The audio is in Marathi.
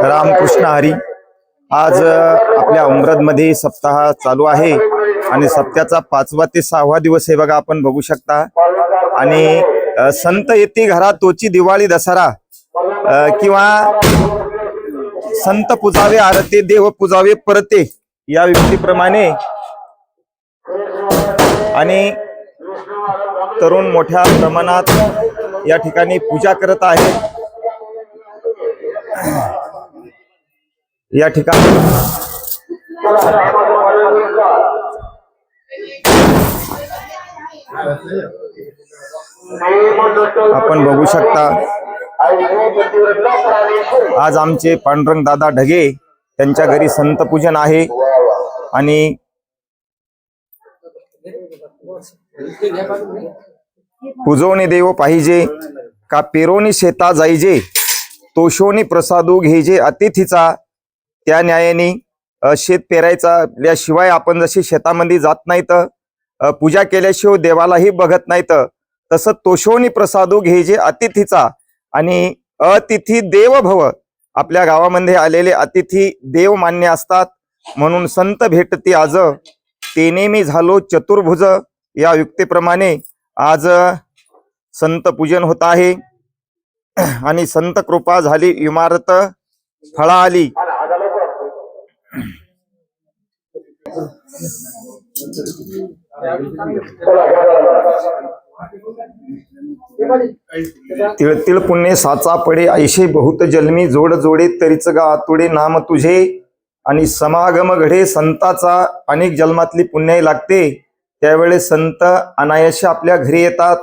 रामकृष्ण हरी। आज आपल्या उमरदमध्ये सप्ताह चालू आहे आणि सप्त्याचा 5वा ते 6वा दिवस आहे बघा, आपण बघू शकता। आणि संत येती घरा तोची दिवाळी दसरा किंवा संत पुजावे आरते देव पुजावे परते या व्यक्तीप्रमाणे आणि तरुण मोठ्या प्रमाणात या ठिकाणी पूजा करत आहे। या ठिकाणी आपण बघू शकता, आज आमचे पांडुरंग दादा ढगे त्यांच्या घरी संत पूजन आहे आणि पूजवणे देव पाहिजे का पेरोनी शेता जाईजे, तोषोनी प्रसादू घेजे अतिथीचा। त्या न्यायाने शेत पेरायच्याशिवाय आपण जशी शेतामध्ये जात नाही तर पूजा केल्याशिवाय देवालाही बघत नाही, तर तसं तोषोनी प्रसादू घेजे अतिथीचा। आणि अतिथी देव भव, आपल्या गावामध्ये आलेले अतिथी देव मान्य असतात, म्हणून संत भेटती आज तेने मी झालो चतुर्भुज या युक्तीप्रमाणे आज संत पूजन होत आहे आणि संत कृपा झाली इमारत फळा आली। तिळतिळ पुण्य साचा पडे ऐशे बहुत जन्मी, जोड जोडे तरीच गा आतुडे नाम तुझे। आणि समागम घडे संताचा, अनेक जन्मातली पुण्याई लागते त्यावेळेस संत अनायासे आपल्या घरी येतात